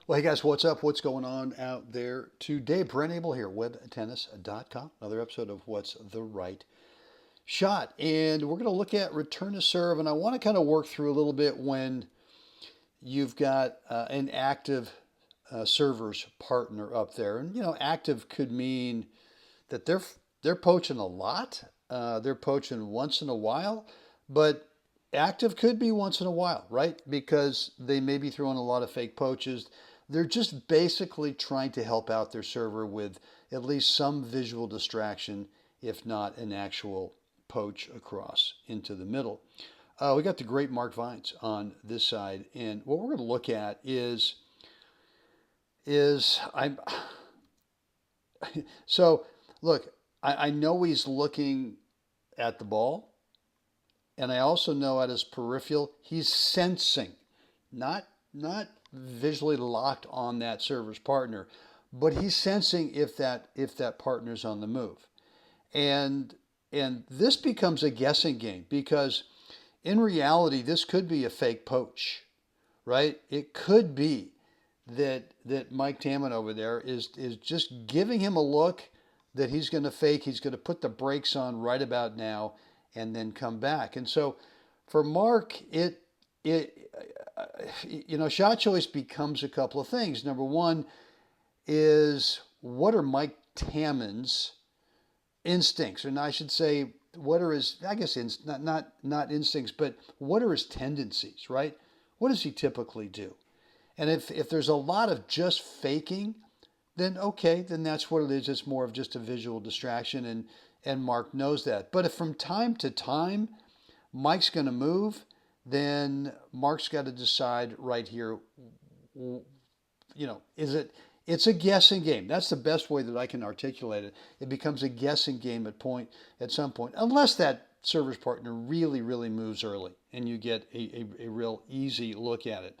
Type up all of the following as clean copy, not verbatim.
Well, hey guys, what's up? What's going on out there today? Brent Abel here, webtennis.com. Another episode of What's the Right Shot. And we're going to look at return to serve. And I want to kind of work through a little bit when you've got an active server's partner up there. And, active could mean that they're poaching a lot. They're poaching once in a while. But active could be once in a while, right? Because they may be throwing a lot of fake poaches. They're just basically trying to help out their server with at least some visual distraction, if not an actual poach across into the middle. We got the great Mark Vines on this side, and what we're going to look at is I'm so look. I know he's looking at the ball, and I also know at his peripheral he's sensing, not visually locked on that server's partner, but he's sensing if that partner's on the move. And and this becomes a guessing game because in reality this could be a fake poach, right? It could be that Mike Tamman over there is just giving him a look that he's going to fake. He's going to put the brakes on right about now and then come back. And so for Mark, it shot choice becomes a couple of things. Number one is what are Mike Tamman's instincts, and I should say what are his, I guess, not instincts, but what are his tendencies, right? What does he typically do? And if there's a lot of just faking, then okay, then that's what it is. It's more of just a visual distraction, and Mark knows that. But if from time to time Mike's going to move, then Mark's got to decide right here, is it, it's a guessing game. That's the best way that I can articulate it. It becomes a guessing game at some point, unless that service partner really, really moves early and you get a real easy look at it.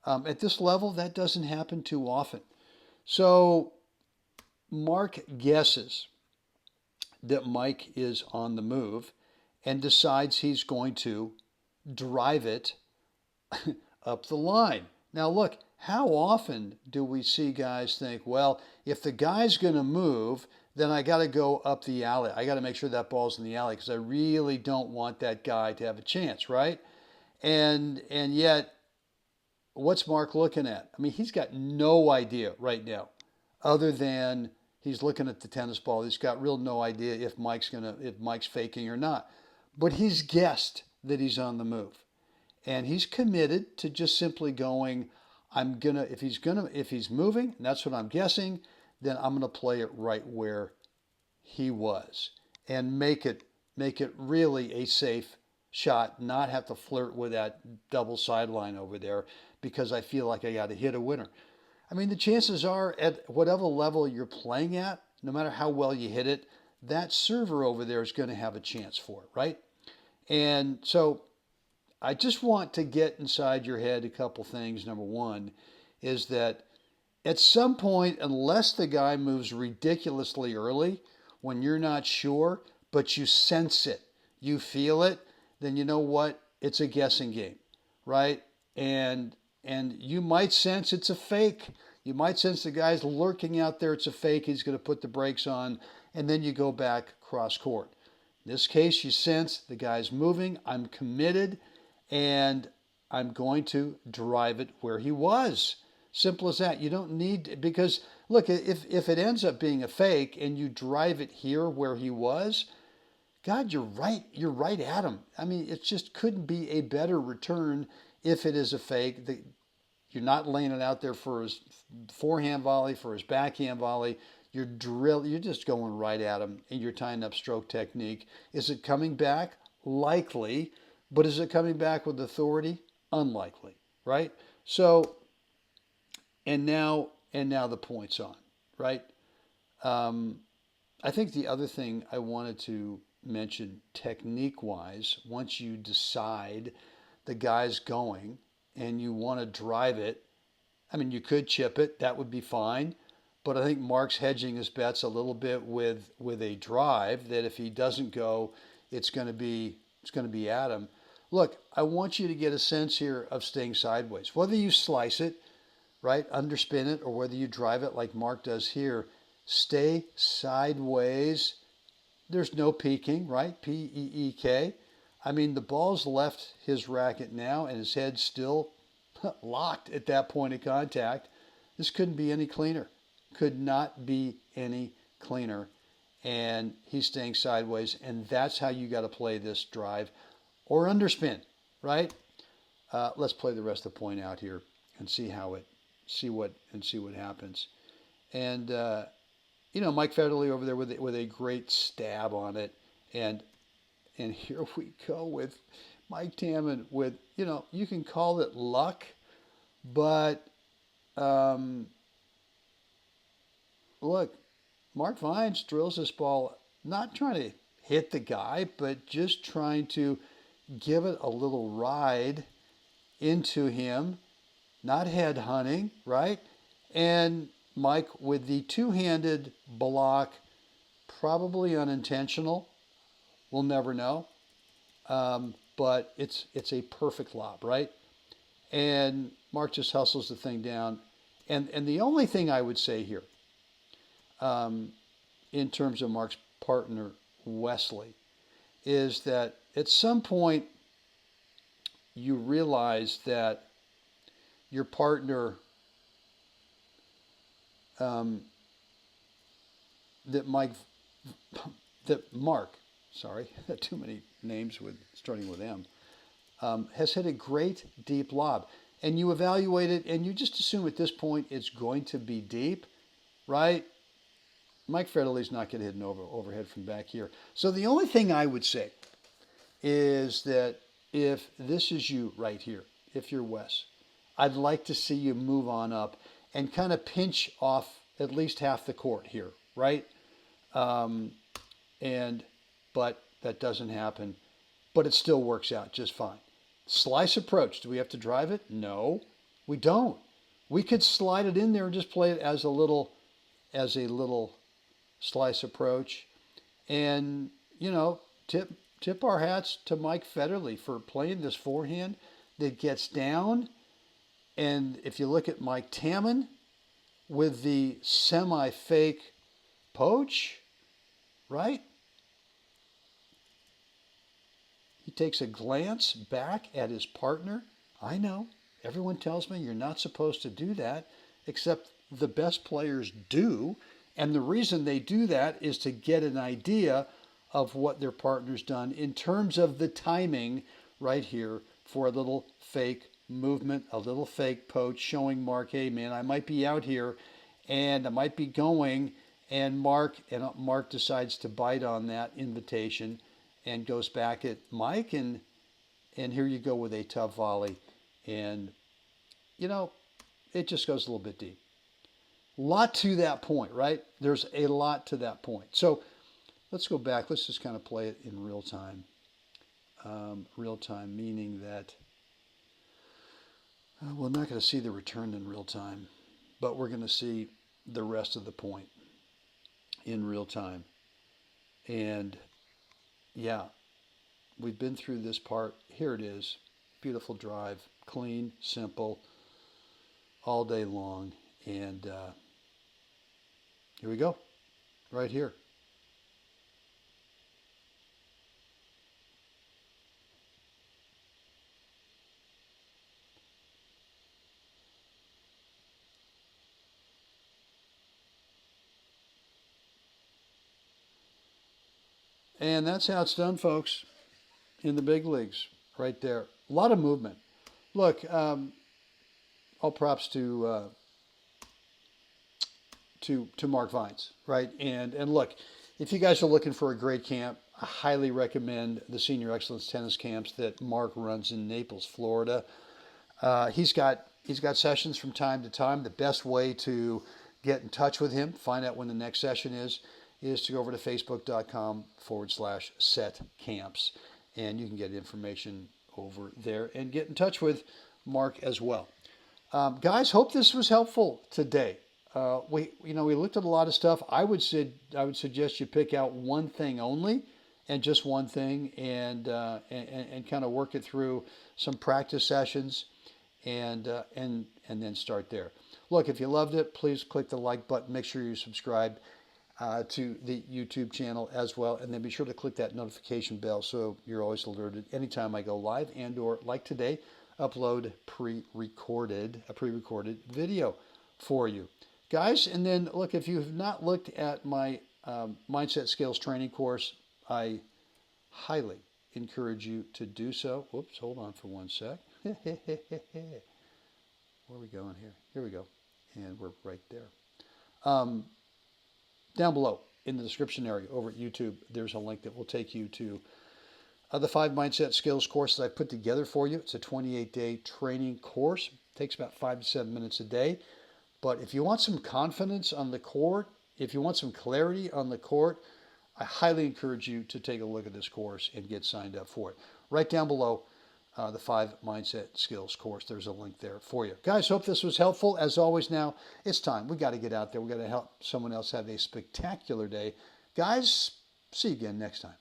At this level, that doesn't happen too often. So Mark guesses that Mike is on the move and decides he's going to drive it up the line. Now, look, how often do we see guys think, well, if the guy's going to move, then I got to go up the alley. I got to make sure that ball's in the alley because I really don't want that guy to have a chance, right? And yet, what's Mark looking at? I mean, he's got no idea right now, other than he's looking at the tennis ball. He's got real no idea if Mike's faking or not. But he's guessed that he's on the move. And he's committed to just simply going, if he's moving, and that's what I'm guessing, then I'm gonna play it right where he was and make it really a safe shot, not have to flirt with that double sideline over there because I feel like I got to hit a winner. I mean, the chances are at whatever level you're playing at, no matter how well you hit it, that server over there is going to have a chance for it, right? And so I just want to get inside your head a couple things. Number one is that at some point, unless the guy moves ridiculously early, when you're not sure, but you sense it, you feel it, then you know what? It's a guessing game, right? And you might sense it's a fake. You might sense the guy's lurking out there. It's a fake. He's going to put the brakes on, and then you go back cross court. In this case, you sense the guy's moving. I'm committed, and I'm going to drive it where he was. Simple as that. You don't need, because look, if it ends up being a fake and you drive it here where he was, God, you're right. You're right at him. I mean, it just couldn't be a better return if it is a fake. You're not laying it out there for his forehand volley, for his backhand volley. You're just going right at him, and you're tying up stroke technique. Is it coming back? Likely. But is it coming back with authority? Unlikely, right? So, and now the point's on, right? I think the other thing I wanted to mention technique-wise, once you decide the guy's going and you want to drive it, I mean, you could chip it. That would be fine. But I think Mark's hedging his bets a little bit with a drive that if he doesn't go, it's going to be at him. Look, I want you to get a sense here of staying sideways. Whether you slice it, right? Underspin it, or whether you drive it like Mark does here, stay sideways. There's no peeking, right? P-E-E-K. I mean, the ball's left his racket now, and his head's still locked at that point of contact. This couldn't be any cleaner. Could not be any cleaner. And he's staying sideways, and that's how you got to play this drive or underspin, right? Let's play the rest of the point out here and see what happens. And Mike Federle over there with a great stab on it, and here we go with Mike Tammon with, you can call it luck, but look, Mark Vines drills this ball, not trying to hit the guy, but just trying to give it a little ride into him, not head hunting, right? And Mike with the two-handed block, probably unintentional. We'll never know. But it's a perfect lob, right? And Mark just hustles the thing down. And the only thing I would say here, in terms of Mark's partner, Wesley, is that at some point you realize that your partner, that Mark, sorry, too many names starting with M, has hit a great deep lob. And you evaluate it, and you just assume at this point it's going to be deep, right? Mike Federle's not going to hit an overhead from back here. So the only thing I would say is that if this is you right here, if you're Wes, I'd like to see you move on up and kind of pinch off at least half the court here, right? But that doesn't happen. But it still works out just fine. Slice approach. Do we have to drive it? No, we don't. We could slide it in there and just play it as a little slice approach. And, tip our hats to Mike Federle for playing this forehand that gets down. And if you look at Mike Tammon with the semi-fake poach, right? He takes a glance back at his partner. I know, everyone tells me you're not supposed to do that, except the best players do. And the reason they do that is to get an idea of what their partner's done in terms of the timing right here for a little fake movement, a little fake poach, showing Mark, hey man, I might be out here and I might be going. And Mark decides to bite on that invitation and goes back at Mike, and here you go with a tough volley. And, it just goes a little bit deep. Lot to that point, right? There's a lot to that point. So let's go back. Let's just kind of play it in real time. Real time meaning that we're not going to see the return in real time, but we're going to see the rest of the point in real time. And yeah, we've been through this part. Here it is. Beautiful drive. Clean, simple, all day long. And here we go. Right here. And that's how it's done, folks, in the big leagues, right there. A lot of movement. Look, all props to Mark Vines, right? And look, if you guys are looking for a great camp, I highly recommend the Senior Excellence Tennis Camps that Mark runs in Naples, Florida. He's got sessions from time to time. The best way to get in touch with him, find out when the next session is to go over to facebook.com/set camps. And you can get information over there and get in touch with Mark as well. Guys, hope this was helpful today. We looked at a lot of stuff. I would suggest you pick out one thing only, and just one thing, and kind of work it through some practice sessions, and then start there. Look, if you loved it, please click the like button. Make sure you subscribe to the YouTube channel as well, and then be sure to click that notification bell so you're always alerted anytime I go live and or like today, upload a pre-recorded video for you guys. And then look, if you have not looked at my mindset skills training course, I highly encourage you to do so. Whoops, hold on for one sec. Where are we going here? Here we go. And we're right there. Down below in the description area over at YouTube, there's a link that will take you to the 5 mindset skills courses I put together for you. It's a 28-day training course. It takes about 5 to 7 minutes a day. But if you want some confidence on the court, if you want some clarity on the court, I highly encourage you to take a look at this course and get signed up for it. Right down below, the 5 mindset skills course. There's a link there for you. Guys, hope this was helpful. As always, now it's time. We got to get out there. We got to help someone else have a spectacular day. Guys, see you again next time.